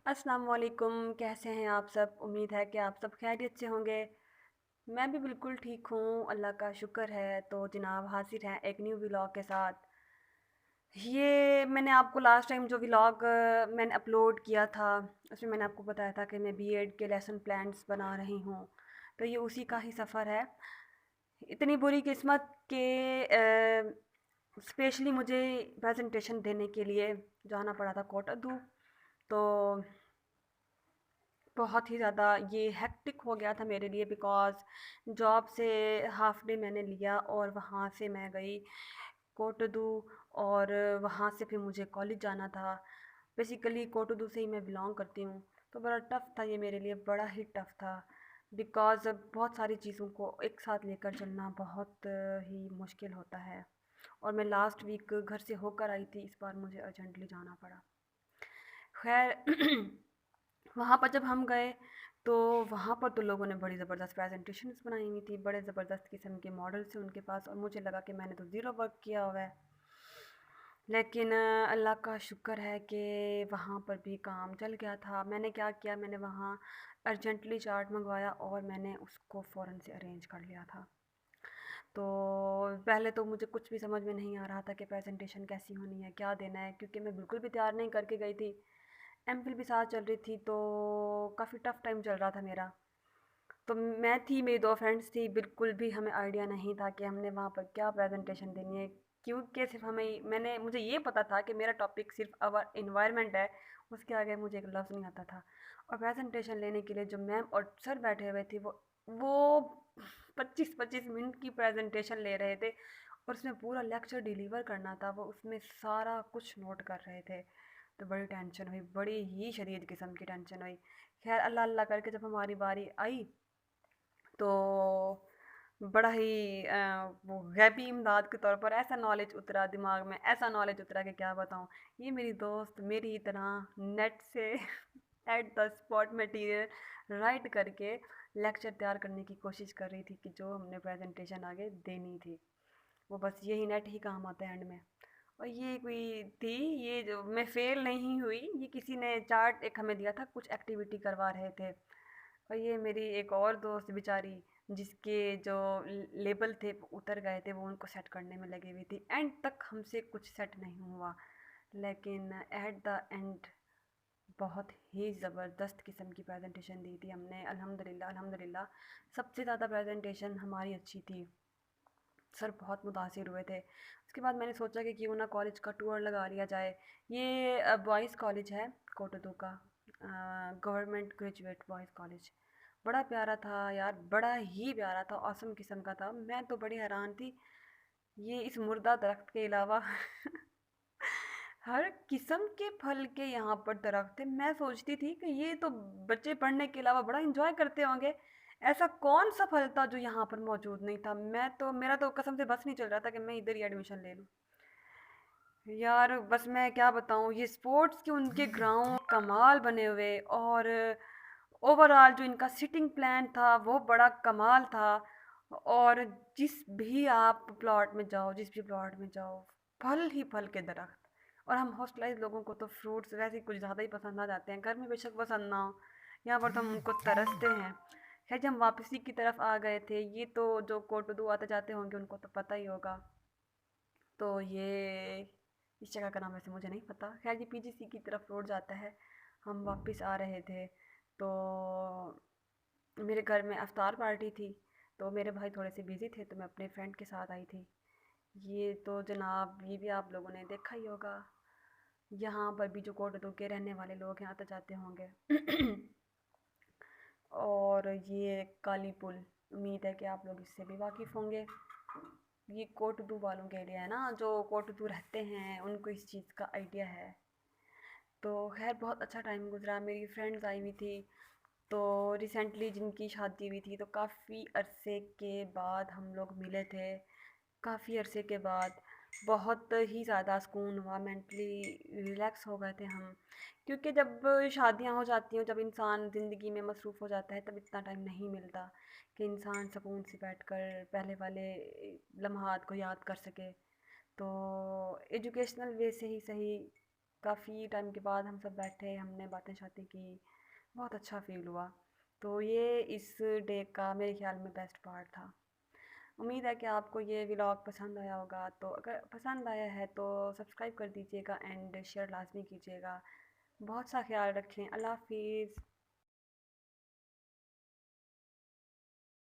अस्सलाम वालेकुम। कैसे हैं आप सब? उम्मीद है कि आप सब खैरियत से होंगे। मैं भी बिल्कुल ठीक हूँ, अल्लाह का शुक्र है। तो जनाब हाज़िर हैं एक न्यू व्लॉग के साथ। ये मैंने आपको लास्ट टाइम जो व्लॉग मैंने अपलोड किया था, उसमें मैंने आपको बताया था कि मैं बीएड के लेसन प्लान्स बना रही हूँ। तो ये उसी का ही सफ़र है। इतनी बुरी किस्मत के स्पेशली मुझे प्रेजेंटेशन देने के लिए जाना पड़ा था कोटादू। तो बहुत ही ज़्यादा ये हेक्टिक हो गया था मेरे लिए, बिकॉज़ जॉब से हाफ डे मैंने लिया और वहाँ से मैं गई कोटोदू। और वहाँ से फिर मुझे कॉलेज जाना था। बेसिकली कोटोदू से ही मैं बिलोंग करती हूँ। तो बड़ा टफ़ था ये मेरे लिए, बड़ा ही टफ़ था। बिकॉज़ बहुत सारी चीज़ों को एक साथ लेकर चलना बहुत ही मुश्किल होता है। और मैं लास्ट वीक घर से होकर आई थी, इस बार मुझे अर्जेंटली जाना पड़ा। खैर वहाँ पर जब हम गए तो वहाँ पर तो लोगों ने बड़ी ज़बरदस्त प्रेजेंटेशंस बनाई हुई थी, बड़े ज़बरदस्त किस्म के मॉडल थे उनके पास, और मुझे लगा कि मैंने तो ज़ीरो वर्क किया हुआ है। लेकिन अल्लाह का शुक्र है कि वहाँ पर भी काम चल गया था। मैंने क्या किया, मैंने वहाँ अर्जेंटली चार्ट मंगवाया और मैंने उसको फ़ौरन से अरेंज कर लिया था। तो पहले तो मुझे कुछ भी समझ में नहीं आ रहा था कि प्रेजेंटेशन कैसी होनी है, क्या देना है, क्योंकि मैं बिल्कुल भी तैयार नहीं करके गई थी। एमफिल भी साथ चल रही थी, तो काफ़ी टफ़ टाइम चल रहा था मेरा। तो मैं थी, मेरी 2 फ्रेंड्स थी, बिल्कुल भी हमें आइडिया नहीं था कि हमने वहाँ पर क्या प्रेजेंटेशन देनी है। क्योंकि सिर्फ़ मुझे ये पता था कि मेरा टॉपिक सिर्फ़ आवर एनवायरनमेंट है, उसके आगे मुझे एक लफ्ज़ नहीं आता था। और प्रेजेंटेशन लेने के लिए जो मैम और सर बैठे हुए थे, वो 25-25 मिनट की प्रेजेंटेशन ले रहे थे और उसमें पूरा लेक्चर डिलीवर करना था। वो उसमें सारा कुछ नोट कर रहे थे। तो बड़ी टेंशन हुई, बड़ी ही शदीद किस्म की टेंशन हुई। खैर अल्लाह अल्लाह करके जब हमारी बारी आई तो बड़ा ही वो गैबी इमदाद के तौर पर ऐसा नॉलेज उतरा दिमाग में, ऐसा नॉलेज उतरा कि क्या बताऊँ। ये मेरी दोस्त मेरी ही तरह नेट से at the spot material right करके लेक्चर तैयार करने की कोशिश कर रही थी कि जो हमने प्रेजेंटेशन आगे देनी थी। वो बस यही नेट ही काम आता है एंड में। और ये कोई थी, ये जो मैं फ़ेल नहीं हुई, ये किसी ने चार्ट एक हमें दिया था, कुछ एक्टिविटी करवा रहे थे। और ये मेरी एक और दोस्त बेचारी, जिसके जो लेबल थे वो उतर गए थे, वो उनको सेट करने में लगी हुई थी। एंड तक हमसे कुछ सेट नहीं हुआ, लेकिन एट द एंड बहुत ही ज़बरदस्त किस्म की प्रेजेंटेशन दी थी हमने। अल्हम्दुलिल्लाह अल्हम्दुलिल्लाह सबसे ज़्यादा प्रेजेंटेशन हमारी अच्छी थी। सर बहुत मुतासिर हुए थे। उसके बाद मैंने सोचा कि क्यों ना कॉलेज का टूर लगा लिया जाए। ये बॉयज़ कॉलेज है कोटोदू का, गवर्नमेंट ग्रेजुएट बॉयज़ कॉलेज। बड़ा प्यारा था यार, बड़ा ही प्यारा था, ऑसम किस्म का था। मैं तो बड़ी हैरान थी, ये इस मुर्दा दरख्त के अलावा हर किस्म के फल के यहाँ पर दरख्त थे। मैं सोचती थी कि ये तो बच्चे पढ़ने के अलावा बड़ा इंजॉय करते होंगे। ऐसा कौन सा फल था जो यहाँ पर मौजूद नहीं था? मेरा तो कसम से बस नहीं चल रहा था कि मैं इधर ही एडमिशन ले लूँ। यार बस मैं क्या बताऊँ, ये स्पोर्ट्स के उनके ग्राउंड कमाल बने हुए, और ओवरऑल जो इनका सिटिंग प्लान था वो बड़ा कमाल था। और जिस भी प्लॉट में जाओ, फल ही फल के दरख्त। और हम हॉस्टलाइज लोगों को तो फ्रूट्स वैसे ही कुछ ज़्यादा ही पसंद आ जाते हैं, घर में बेशक पसंद ना हो, यहाँ पर तो हम उनको तरसते हैं। खैर जब हम वापसी की तरफ आ गए थे, ये तो जो कोटोदू आते जाते होंगे उनको तो पता ही होगा। तो ये इस जगह का नाम वैसे मुझे नहीं पता। खैर ये पीजीसी की तरफ रोड जाता है। हम वापस आ रहे थे, तो मेरे घर में अफ्तार पार्टी थी। तो मेरे भाई थोड़े से बिज़ी थे, तो मैं अपने फ्रेंड के साथ आई थी। ये तो जनाब ये भी आप लोगों ने देखा ही होगा। यहाँ पर भी जो कोटोदू के रहने वाले लोग हैं आते जाते होंगे। और ये काली पुल, उम्मीद है कि आप लोग इससे भी वाकिफ़ होंगे। ये कोटद्दू वालों के लिए है ना, जो कोटद्दू रहते हैं उनको इस चीज़ का आइडिया है। तो खैर बहुत अच्छा टाइम गुजरा, मेरी फ्रेंड्स आई हुई थी। तो रिसेंटली जिनकी शादी हुई थी, तो काफ़ी अरसे के बाद हम लोग मिले थे। काफ़ी अरसे के बाद बहुत ही ज़्यादा सुकून हुआ, मेंटली रिलैक्स हो गए थे हम। क्योंकि जब शादियां हो जाती हैं, जब इंसान ज़िंदगी में मसरूफ़ हो जाता है, तब इतना टाइम नहीं मिलता कि इंसान सुकून से बैठकर पहले वाले लम्हात को याद कर सके। तो एजुकेशनल वे से ही सही, काफ़ी टाइम के बाद हम सब बैठे, हमने बातें-शातें की, बहुत अच्छा फ़ील हुआ। तो ये इस डे का मेरे ख़्याल में बेस्ट पार्ट था। उम्मीद है कि आपको ये व्लॉग पसंद आया होगा, तो अगर पसंद आया है तो सब्सक्राइब कर दीजिएगा एंड शेयर लाज़मी कीजिएगा। बहुत सा ख़्याल रखें। अल्लाह हाफ़िज़।